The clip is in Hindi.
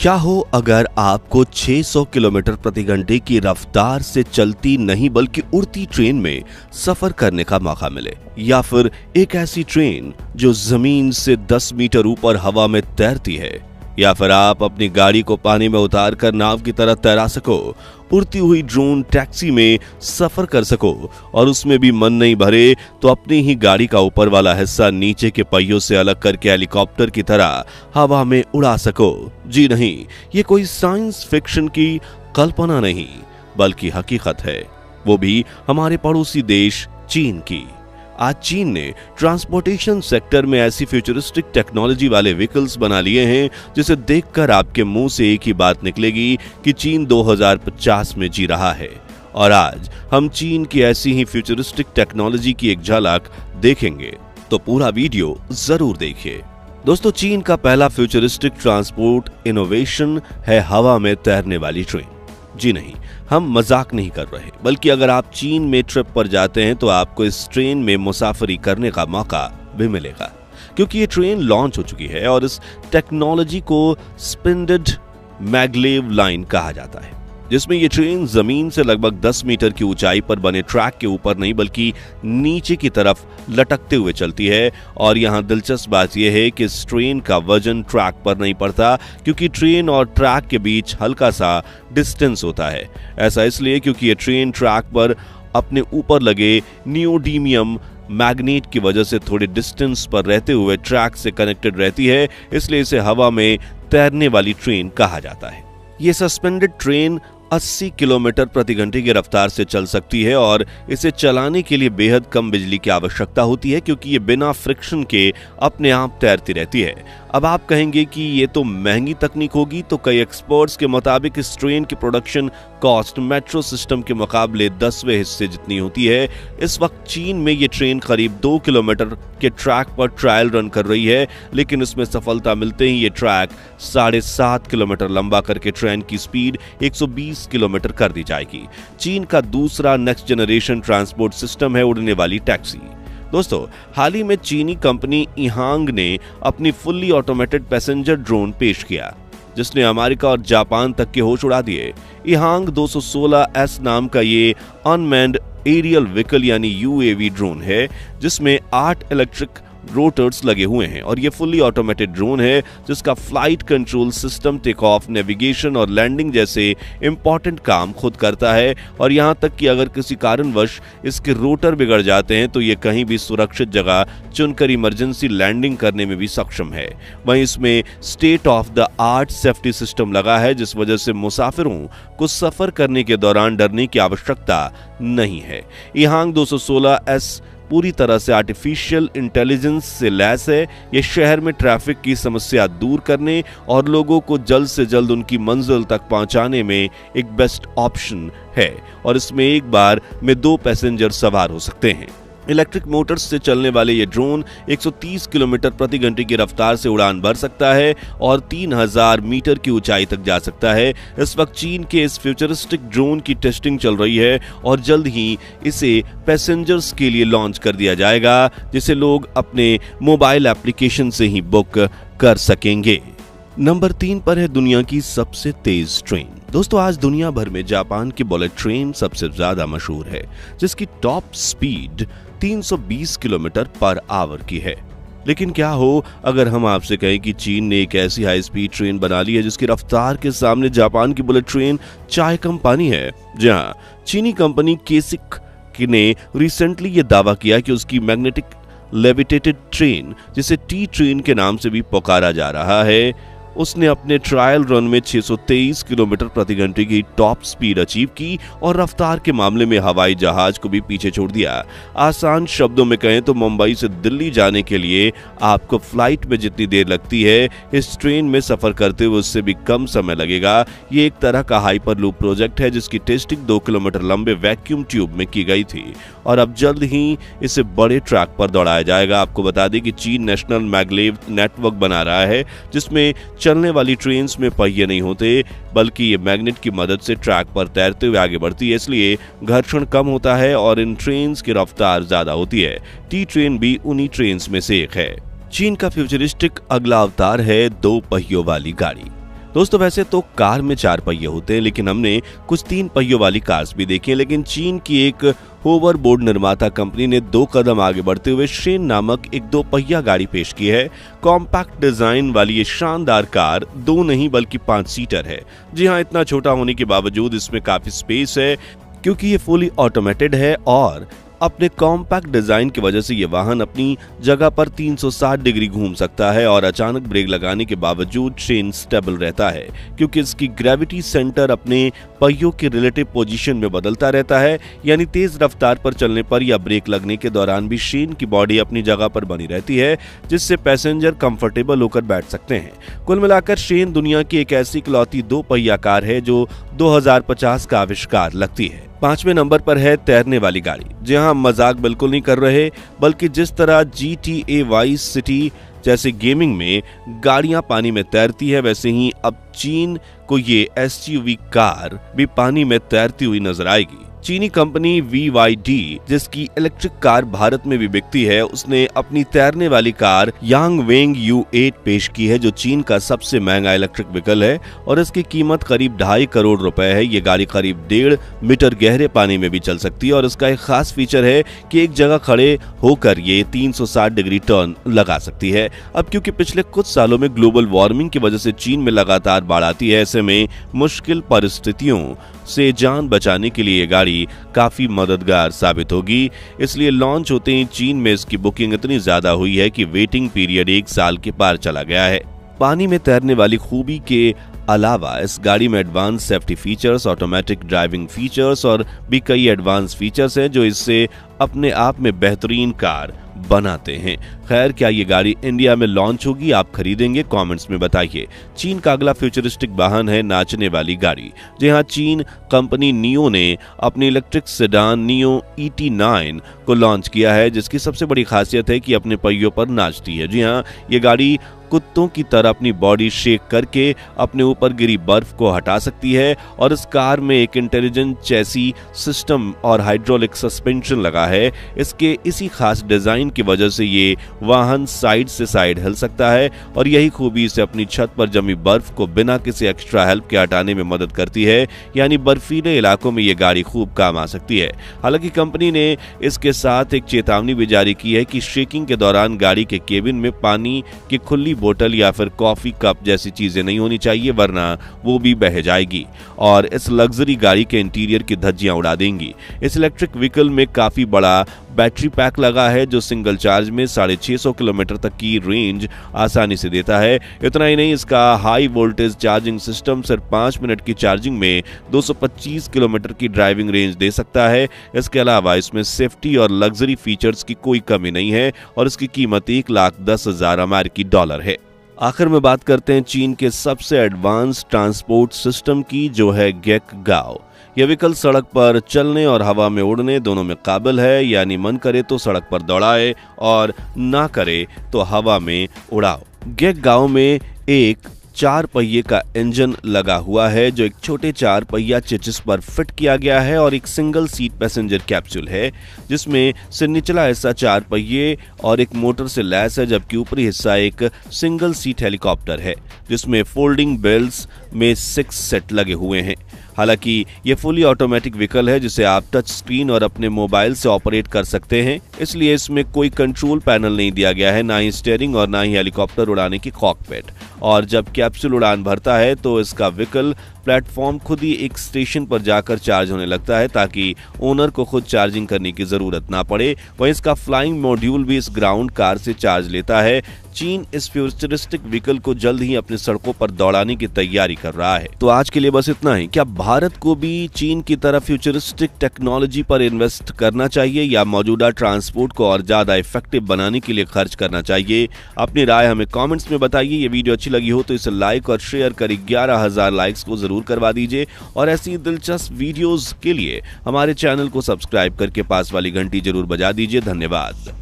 क्या हो अगर आपको 600 किलोमीटर प्रति घंटे की रफ्तार से चलती नहीं बल्कि उड़ती ट्रेन में सफर करने का मौका मिले, या फिर एक ऐसी ट्रेन जो जमीन से 10 मीटर ऊपर हवा में तैरती है, या फिर आप अपनी गाड़ी को पानी में उतार कर नाव की तरह तैरा सको, उड़ती हुई ड्रोन टैक्सी में सफर कर सको और उसमें भी मन नहीं भरे तो अपनी ही गाड़ी का ऊपर वाला हिस्सा नीचे के पहियों से अलग करके हेलीकॉप्टर की तरह हवा में उड़ा सको। जी नहीं, ये कोई साइंस फिक्शन की कल्पना नहीं बल्कि हकीकत है, वो भी हमारे पड़ोसी देश चीन की। आज चीन ने ट्रांसपोर्टेशन सेक्टर में ऐसी फ्यूचरिस्टिक टेक्नोलॉजी वाले व्हीकल्स बना लिए हैं जिसे देखकर आपके मुंह से एक ही बात निकलेगी कि चीन 2050 में जी रहा है। और आज हम चीन की ऐसी ही फ्यूचरिस्टिक टेक्नोलॉजी की एक झलक देखेंगे, तो पूरा वीडियो जरूर देखिए। दोस्तों, चीन का पहला फ्यूचरिस्टिक ट्रांसपोर्ट इनोवेशन है हवा में तैरने वाली ट्रेन। जी नहीं, हम मजाक नहीं कर रहे, बल्कि अगर आप चीन में ट्रिप पर जाते हैं तो आपको इस ट्रेन में मुसाफरी करने का मौका भी मिलेगा, क्योंकि ये ट्रेन लॉन्च हो चुकी है और इस टेक्नोलॉजी को स्पिंडेड मैगलेव लाइन कहा जाता है, जिसमें ये ट्रेन जमीन से लगभग 10 मीटर की ऊंचाई पर बने ट्रैक के ऊपर नहीं बल्कि नीचे की तरफ लटकते हुए चलती है। और यहाँ दिलचस्प बात यह है कि इस ट्रेन का वजन ट्रैक पर नहीं पड़ता, क्योंकि ट्रेन और ट्रैक के बीच हल्का सा डिस्टेंस होता है। ऐसा इसलिए क्योंकि ये ट्रेन ट्रैक पर अपने ऊपर लगे नियोडीमियम मैग्नेट की वजह से थोड़े डिस्टेंस पर रहते हुए ट्रैक से कनेक्टेड रहती है, इसलिए इसे हवा में तैरने वाली ट्रेन कहा जाता है। ये सस्पेंडेड ट्रेन 80 किलोमीटर प्रति घंटे की रफ्तार से चल सकती है और इसे चलाने के लिए बेहद कम बिजली की आवश्यकता होती है, क्योंकि ये बिना फ्रिक्शन के अपने आप तैरती रहती है। अब आप कहेंगे कि ये तो महंगी तकनीक होगी, तो कई एक्सपर्ट्स के मुताबिक इस ट्रेन की प्रोडक्शन कॉस्ट मेट्रो सिस्टम के मुकाबले 10वें हिस्से जितनी होती है। इस वक्त चीन में ये ट्रेन करीब 2 किलोमीटर के ट्रैक पर ट्रायल रन कर रही है, लेकिन इसमें सफलता मिलते ही ये ट्रैक 7.5 किलोमीटर लंबा करके ट्रेन की स्पीड 120 किलोमीटर कर दी जाएगी। चीन का दूसरा नेक्स्ट जनरेशन ट्रांसपोर्ट सिस्टम है उड़ने वाली टैक्सी। दोस्तों, हाल ही में चीनी कंपनी इहांग ने अपनी फुल्ली ऑटोमेटेड पैसेंजर ड्रोन पेश किया, जिसने अमेरिका और जापान तक के होश उड़ा दिए। इहांग 216S नाम का ये अनमैन्ड एरियल व्हीकल यानी यूएवी ड्रोन है, जिसमें 8 इलेक्ट्रिक रोटर्स लगे हुए हैं और ये फुल्ली ऑटोमेटेड ड्रोन है जिसका flight control system, take off, navigation और लैंडिंग जैसे इंपॉर्टेंट काम खुद करता है। और यहां तक कि अगर किसी कारणवश इसके रोटर बिगड़ जाते हैं तो ये कहीं भी सुरक्षित जगह चुनकर इमरजेंसी लैंडिंग करने में भी सक्षम है। वहीं इसमें state of the art safety system लगा है, जिस वजह से मुसाफिरों को सफर करने के दौरान डरने की आवश्यकता नहीं है। इहांग 216S पूरी तरह से आर्टिफिशियल इंटेलिजेंस से लैस है। ये शहर में ट्रैफिक की समस्या दूर करने और लोगों को जल्द से जल्द उनकी मंजिल तक पहुंचाने में एक बेस्ट ऑप्शन है, और इसमें एक बार में 2 पैसेंजर सवार हो सकते हैं। इलेक्ट्रिक मोटर्स से चलने वाले ये ड्रोन 130 किलोमीटर प्रति घंटे की रफ्तार से उड़ान भर सकता है और 3000 मीटर की ऊंचाई तक जा सकता है। इस वक्त चीन के इस फ्यूचरिस्टिक ड्रोन की टेस्टिंग चल रही है और जल्द ही इसे पैसेंजर्स के लिए लॉन्च कर दिया जाएगा, जिसे लोग अपने मोबाइल एप्लीकेशन से ही बुक कर सकेंगे। नंबर 3 पर है दुनिया की सबसे तेज ट्रेन। दोस्तों, आज दुनिया भर में जापान की बुलेट ट्रेन सबसे ज्यादा मशहूर है, जिसकी top speed 320 kilometre per hour की है। लेकिन क्या हो अगर हम आपसे कहें कि चीन ने एक ऐसी हाई स्पीड ट्रेन बना ली है जिसकी रफ्तार के सामने जापान की बुलेट ट्रेन चाय कम पानी है। जहां चीनी कंपनी केसिक ने रिसेंटली ये दावा किया कि उसकी मैग्नेटिक लेविटेटेड ट्रेन, जिसे टी ट्रेन के नाम से भी पुकारा जा रहा है, उसने अपने ट्रायल रन में 623 किलोमीटर प्रति घंटे की टॉप स्पीड अचीव की और रफ्तार के मामले में हवाई जहाज को भी पीछे छोड़ दिया। आसान शब्दों में कहें तो मुंबई से दिल्ली जाने के लिए आपको फ्लाइट में जितनी देर लगती है, इस ट्रेन में सफर करते हुए उससे भी कम समय लगेगा। ये एक तरह का हाइपर लूप प्रोजेक्ट है जिसकी टेस्टिंग 2 किलोमीटर लंबे वैक्यूम ट्यूब में की गई थी और अब जल्द ही इसे बड़े ट्रैक पर दौड़ाया जाएगा। आपको बता दें कि चीन नेशनल मैगलेव नेटवर्क बना रहा है, जिसमें चलने वाली ट्रेन्स में पहिए नहीं होते, बल्कि ये मैग्नेट की मदद से ट्रैक पर तैरते हुए आगे बढ़ती है, इसलिए घर्षण कम होता है और इन ट्रेन्स की रफ्तार ज्यादा होती है। टी ट्रेन भी उन्हीं ट्रेन्स में से एक है। चीन का फ्यूचरिस्टिक अगला अवतार है 2 पहियों वाली गाड़ी। दोस्तों वैसे तो कार में 4 पहिए होते हैं, लेकिन हमने कुछ 3 पहियों वाली कार्स भी देखी हैं। लेकिन चीन की एक होवरबोर्ड निर्माता कंपनी ने 2 कदम आगे बढ़ते हुए शेन नामक एक 2 पहिया गाड़ी पेश की है। कॉम्पैक्ट डिजाइन वाली ये शानदार कार 2 नहीं बल्कि 5 सीटर है। जी हाँ, इतना छोटा होने के बावजूद इसमें काफी स्पेस है, क्योंकि ये फुली ऑटोमेटेड है और अपने कॉम्पैक्ट डिजाइन की वजह से ये वाहन अपनी जगह पर 360 डिग्री घूम सकता है और अचानक ब्रेक लगाने के बावजूद शेन स्टेबल रहता है, क्योंकि इसकी ग्रेविटी सेंटर अपने पहियों के रिलेटिव पोजीशन में बदलता रहता है। यानी तेज रफ्तार पर चलने पर या ब्रेक लगने के दौरान भी शेन की बॉडी अपनी जगह पर बनी रहती है, जिससे पैसेंजर कंफर्टेबल होकर बैठ सकते हैं। कुल मिलाकर शेन दुनिया की एक ऐसी इकलौती 2 पहिया कार है जो 2050 का आविष्कार लगती है। 5वें नंबर पर है तैरने वाली गाड़ी। जी हाँ, मजाक बिल्कुल नहीं कर रहे, बल्कि जिस तरह GTA वाइस सिटी जैसे गेमिंग में गाड़ियां पानी में तैरती है, वैसे ही अब चीन को ये SUV कार भी पानी में तैरती हुई नजर आएगी। चीनी कंपनी BYD, जिसकी इलेक्ट्रिक कार भारत में भी बिकती है, उसने अपनी तैरने वाली कार यांगवेंग U8 पेश की है, जो चीन का सबसे महंगा इलेक्ट्रिक व्हीकल है और इसकी कीमत करीब 2.5 करोड़ रुपए है। ये गाड़ी करीब 1.5 मीटर गहरे पानी में भी चल सकती है और इसका एक खास फीचर है कि एक जगह खड़े होकर ये 360 डिग्री टर्न लगा सकती है। अब क्योंकि पिछले कुछ सालों में ग्लोबल वार्मिंग की वजह से चीन में लगातार बाढ़ आती है, ऐसे में मुश्किल परिस्थितियों से जान बचाने के लिए ये गाड़ी काफी मददगार साबित होगी। इसलिए लॉन्च होते ही चीन में इसकी बुकिंग इतनी ज्यादा हुई है कि वेटिंग पीरियड 1 साल के पार चला गया है। पानी में तैरने वाली खूबी के अलावा इस गाड़ी में advance safety features, automatic driving features और भी कई एडवांस फीचर्स हैं जो इससे अपने आप में बेहतरीन कार बनाते हैं। खैर, क्या ये गाड़ी इंडिया में लॉन्च होगी? आप खरीदेंगे? कमेंट्स में बताइए। चीन का अगला फ्यूचरिस्टिक वाहन है नाचने वाली गाड़ी। जी हाँ, चीन कंपनी नियो ने अपनी इलेक्ट्रिक सेडान नियो ET9 को लॉन्च किया है, जिसकी सबसे बड़ी खासियत है कि अपने पहियों पर नाचती है। जी हाँ, ये गाड़ी कुत्तों की तरह अपनी बॉडी शेक करके अपने ऊपर गिरी बर्फ को हटा सकती है और इस कार में एक इंटेलिजेंट चैसी सिस्टम और हाइड्रोलिक सस्पेंशन लगा है। इसके इसी खास डिजाइन की वजह से ये वाहन साइड से साइड हिल सकता है और यही खूबी इसे अपनी छत पर जमी बर्फ को बिना किसी एक्स्ट्रा हेल्प के हटाने में मदद करती है। यानी बर्फीले इलाकों में ये गाड़ी खूब काम आ सकती है। हालांकि कंपनी ने इसके साथ एक चेतावनी भी जारी की है कि शेकिंग के दौरान गाड़ी के केबिन में पानी की खुली बोतल या फिर कॉफी कप जैसी चीजें नहीं होनी चाहिए, वरना वो भी बह जाएगी और इस लग्जरी गाड़ी के इंटीरियर की धज्जियां उड़ा देंगी। इस इलेक्ट्रिक व्हीकल में काफी बड़ा बैटरी पैक लगा है जो सिंगल चार्ज में 650 किलोमीटर तक की रेंज आसानी से देता है। इतना ही नहीं, इसका हाई वोल्टेज चार्जिंग सिस्टम सिर्फ 5 मिनट की चार्जिंग में 225 किलोमीटर की ड्राइविंग रेंज दे सकता है। इसके अलावा इसमें सेफ्टी और लग्जरी फीचर्स की कोई कमी नहीं है और इसकी कीमत $1,10,000 अमेरिकी है। आखिर में बात करते हैं चीन के सबसे एडवांस ट्रांसपोर्ट सिस्टम की, जो है गेकगाओ। यह व्हीकल सड़क पर चलने और हवा में उड़ने दोनों में काबिल है। यानी मन करे तो सड़क पर दौड़ाए और ना करे तो हवा में उड़ाओ। गेकगाओ में एक 4 पहिए का इंजन लगा हुआ है जो एक छोटे 4 पहिया चेसिस पर फिट किया गया है और एक सिंगल सीट पैसेंजर कैप्सूल है, जिसमें से निचला हिस्सा 4 पहिए और एक मोटर से लैस है, जबकि ऊपरी हिस्सा एक सिंगल सीट हेलीकॉप्टर है जिसमें फोल्डिंग बेल्स में 6 सेट लगे हुए हैं। हालांकि ये फुली ऑटोमेटिक व्हीकल है जिसे आप टच स्क्रीन और अपने मोबाइल से ऑपरेट कर सकते हैं, इसलिए इसमें कोई कंट्रोल पैनल नहीं दिया गया है, ना ही स्टीयरिंग और ना ही हेलीकॉप्टर उड़ाने की कॉकपिट। और जब कैप्सूल उड़ान भरता है तो इसका व्हीकल प्लेटफॉर्म खुद ही एक स्टेशन पर जाकर चार्ज होने लगता है ताकि ओनर को खुद चार्जिंग करने की जरूरत ना पड़े। वहीं इसका फ्लाइंग मॉड्यूल भी इस ग्राउंड कार से चार्ज लेता है। चीन इस फ्यूचरिस्टिक व्हीकल को जल्द ही अपनी सड़कों पर दौड़ाने की तैयारी कर रहा है। तो आज के लिए बस इतना ही। क्या भारत को भी चीन की तरह फ्यूचरिस्टिक टेक्नोलॉजी पर इन्वेस्ट करना चाहिए या मौजूदा ट्रांसपोर्ट को और ज्यादा इफेक्टिव बनाने के लिए खर्च करना चाहिए? अपनी राय हमें कमेंट्स में बताइए। ये वीडियो अच्छी लगी हो तो इसे लाइक और शेयर कर 11,000 लाइक्स को जरूर करवा दीजिए और ऐसी दिलचस्प वीडियोस के लिए हमारे चैनल को सब्सक्राइब करके पास वाली घंटी जरूर बजा दीजिए। धन्यवाद।